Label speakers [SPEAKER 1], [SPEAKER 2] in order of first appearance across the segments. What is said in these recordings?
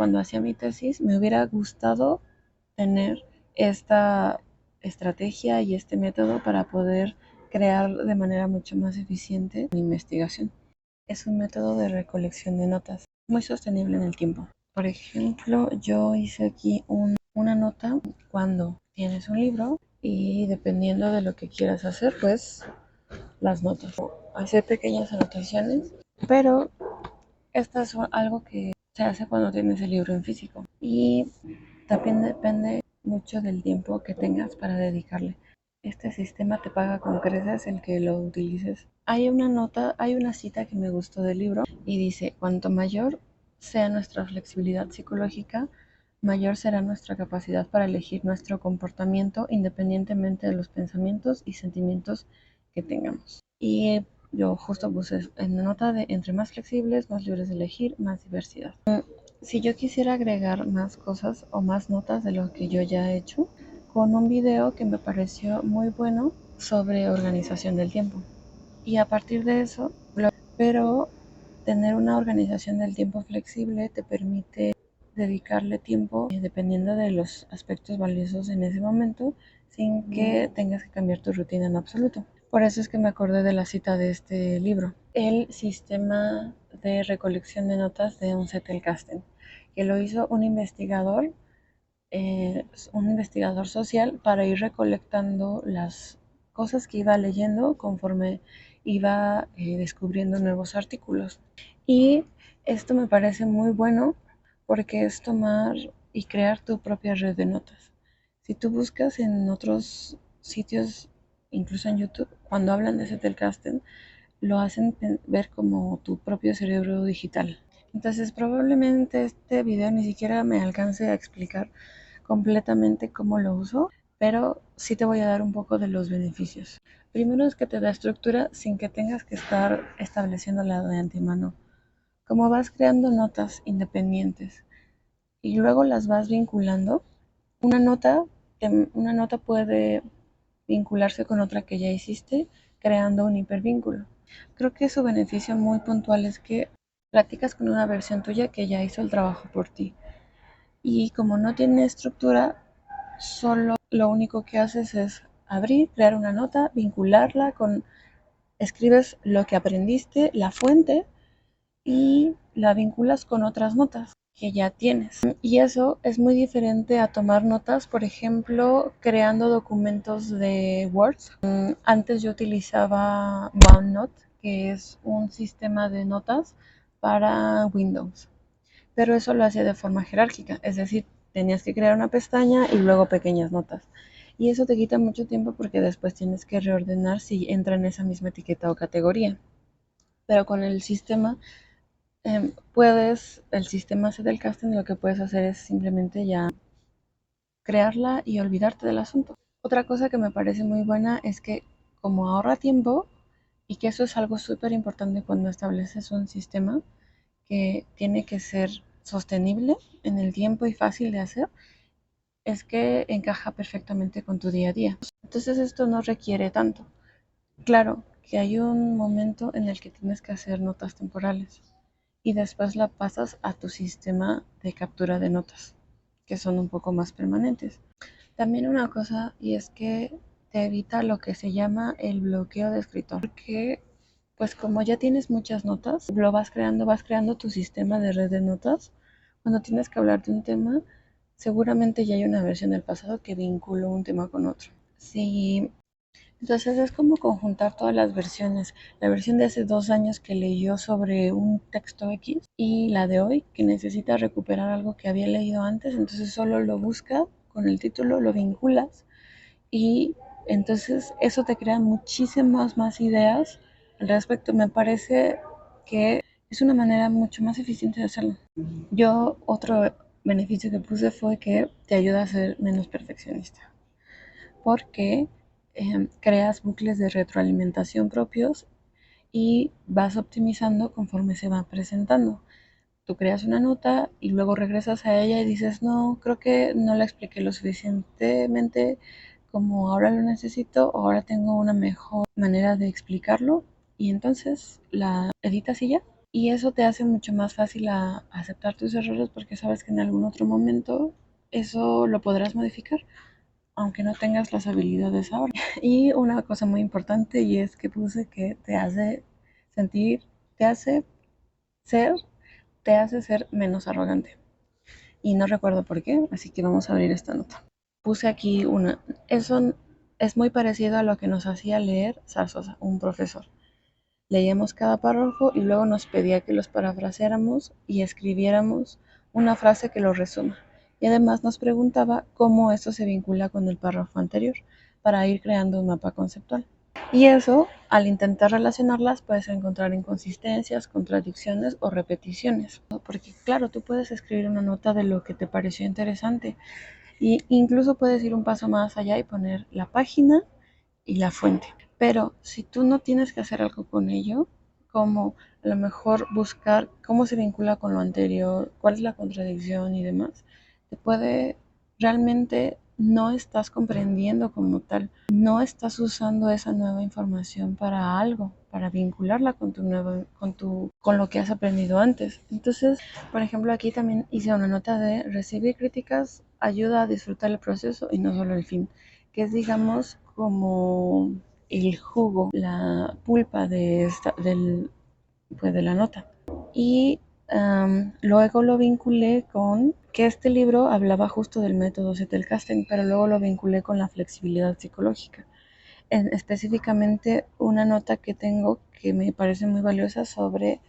[SPEAKER 1] cuando hacía mi tesis me hubiera gustado tener esta estrategia y este método para poder crear de manera mucho más eficiente mi investigación. Es un método de recolección de notas muy sostenible en el tiempo. Por ejemplo, yo hice aquí una nota cuando tienes un libro y dependiendo de lo que quieras hacer, pues las notas. Hacer pequeñas anotaciones, pero esto es algo que se hace cuando tienes el libro en físico y también depende mucho del tiempo que tengas para dedicarle. Este sistema te paga con creces el que lo utilices. Hay una cita que me gustó del libro y dice, cuanto mayor sea nuestra flexibilidad psicológica, mayor será nuestra capacidad para elegir nuestro comportamiento independientemente de los pensamientos y sentimientos que tengamos. Y yo justo puse en la nota de entre más flexibles, más libres de elegir, más diversidad. Si yo quisiera agregar más cosas o más notas de lo que yo ya he hecho, con un video que me pareció muy bueno sobre organización del tiempo. Y a partir de eso, pero tener una organización del tiempo flexible te permite dedicarle tiempo dependiendo de los aspectos valiosos en ese momento sin que tengas que cambiar tu rutina en absoluto. Por eso es que me acordé de la cita de este libro, el sistema de recolección de notas de un Zettelkasten, que lo hizo un investigador social para ir recolectando las cosas que iba leyendo conforme iba descubriendo nuevos artículos. Y esto me parece muy bueno porque es tomar y crear tu propia red de notas. Si tú buscas en otros sitios, incluso en YouTube, cuando hablan de Zettelkasten, lo hacen ver como tu propio cerebro digital. Entonces probablemente este video ni siquiera me alcance a explicar completamente cómo lo uso, pero sí te voy a dar un poco de los beneficios. Primero es que te da estructura sin que tengas que estar estableciéndola de antemano. Como vas creando notas independientes y luego las vas vinculando, una nota, una nota puede vincularse con otra que ya hiciste, creando un hipervínculo. Creo que su beneficio muy puntual es que platicas con una versión tuya que ya hizo el trabajo por ti. Y como no tiene estructura, solo lo único que haces es abrir, crear una nota, vincularla con, escribes lo que aprendiste, la fuente, y la vinculas con otras notas que ya tienes. Y eso es muy diferente a tomar notas, por ejemplo, creando documentos de Word. Antes yo utilizaba OneNote, que es un sistema de notas para Windows, pero eso lo hacía de forma jerárquica, es decir, tenías que crear una pestaña y luego pequeñas notas. Y eso te quita mucho tiempo porque después tienes que reordenar si entra en esa misma etiqueta o categoría. Pero con el sistema el sistema Zettelkasten lo que puedes hacer es simplemente ya crearla y olvidarte del asunto. Otra cosa que me parece muy buena es que como ahorra tiempo, y que eso es algo súper importante cuando estableces un sistema que tiene que ser sostenible en el tiempo y fácil de hacer, es que encaja perfectamente con tu día a día. Entonces esto no requiere tanto. Claro que hay un momento en el que tienes que hacer notas temporales y después la pasas a tu sistema de captura de notas, que son un poco más permanentes. También una cosa, y es que te evita lo que se llama el bloqueo de escritor, porque pues como ya tienes muchas notas, lo vas creando tu sistema de red de notas. Cuando tienes que hablar de un tema, seguramente ya hay una versión del pasado que vinculó un tema con otro. Si entonces es como conjuntar todas las versiones, la versión de hace 2 años que leyó sobre un texto X y la de hoy que necesita recuperar algo que había leído antes, entonces solo lo busca con el título, lo vinculas y entonces eso te crea muchísimas más ideas al respecto. Me parece que es una manera mucho más eficiente de hacerlo. Yo otro beneficio que puse fue que te ayuda a ser menos perfeccionista porque creas bucles de retroalimentación propios y vas optimizando conforme se va presentando. Tú creas una nota y luego regresas a ella y dices, no, creo que no la expliqué lo suficientemente como ahora lo necesito, o ahora tengo una mejor manera de explicarlo y entonces la editas y ya. Y eso te hace mucho más fácil a aceptar tus errores porque sabes que en algún otro momento eso lo podrás modificar, aunque no tengas las habilidades ahora. Y una cosa muy importante y es que puse que te hace sentir, te hace ser, te hace ser menos arrogante. Y no recuerdo por qué, así que vamos a abrir esta nota. Puse aquí eso es muy parecido a lo que nos hacía leer Zarzosa, un profesor. Leíamos cada párrafo y luego nos pedía que los parafraseáramos y escribiéramos una frase que lo resuma. Y además nos preguntaba cómo esto se vincula con el párrafo anterior para ir creando un mapa conceptual. Y eso, al intentar relacionarlas, puedes encontrar inconsistencias, contradicciones o repeticiones. Porque claro, tú puedes escribir una nota de lo que te pareció interesante e incluso puedes ir un paso más allá y poner la página y la fuente. Pero si tú no tienes que hacer algo con ello, como a lo mejor buscar cómo se vincula con lo anterior, cuál es la contradicción y demás, te puede realmente no estás comprendiendo como tal, no estás usando esa nueva información para algo, para vincularla con con lo que has aprendido antes. Entonces, por ejemplo, aquí también hice una nota de recibir críticas ayuda a disfrutar el proceso y no solo el fin, que es digamos como el jugo, la pulpa pues, de la nota. Y luego lo vinculé con que este libro hablaba justo del método Zettelkasten, pero luego lo vinculé con la flexibilidad psicológica. Específicamente una nota que tengo que me parece muy valiosa sobre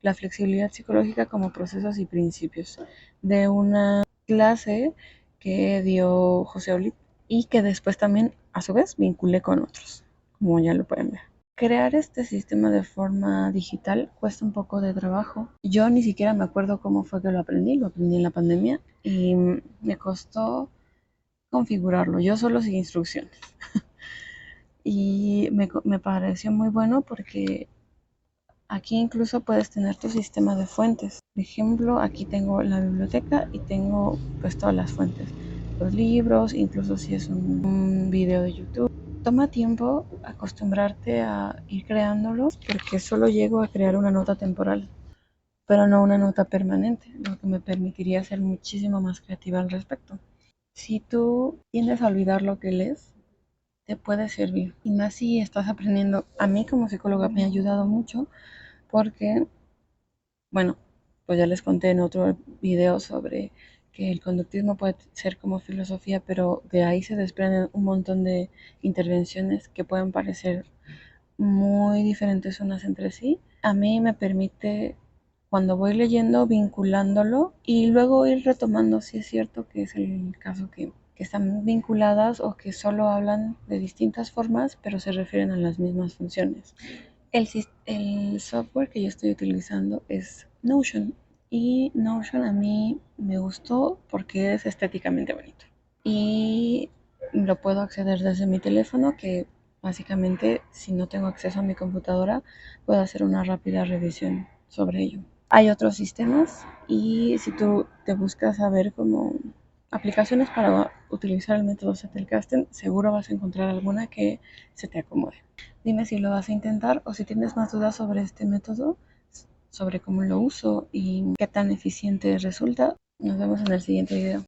[SPEAKER 1] la flexibilidad psicológica como procesos y principios de una clase que dio José Olit y que después también a su vez vinculé con otros, como ya lo pueden ver. Crear este sistema de forma digital cuesta un poco de trabajo. Yo ni siquiera me acuerdo cómo fue que lo aprendí en la pandemia y me costó configurarlo, yo solo seguí instrucciones. Y me pareció muy bueno porque aquí incluso puedes tener tu sistema de fuentes. Por ejemplo, aquí tengo la biblioteca y tengo pues todas las fuentes, los libros, incluso si es un video de YouTube. Toma tiempo acostumbrarte a ir creándolos porque solo llego a crear una nota temporal, pero no una nota permanente, lo que me permitiría ser muchísimo más creativa al respecto. Si tú tiendes a olvidar lo que lees, te puede servir. Y más si estás aprendiendo. A mí como psicóloga me ha ayudado mucho porque, bueno, pues ya les conté en otro video sobre que el conductismo puede ser como filosofía, pero de ahí se desprenden un montón de intervenciones que pueden parecer muy diferentes unas entre sí. A mí me permite, cuando voy leyendo, vinculándolo y luego ir retomando si es cierto que es el caso que están vinculadas o que solo hablan de distintas formas, pero se refieren a las mismas funciones. El software que yo estoy utilizando es Notion y Notion a mí me gustó porque es estéticamente bonito y lo puedo acceder desde mi teléfono que básicamente si no tengo acceso a mi computadora puedo hacer una rápida revisión sobre ello. Hay otros sistemas y si tú te buscas saber cómo aplicaciones para utilizar el método Zettelkasten, seguro vas a encontrar alguna que se te acomode. Dime si lo vas a intentar o si tienes más dudas sobre este método, sobre cómo lo uso y qué tan eficiente resulta. Nos vemos en el siguiente video.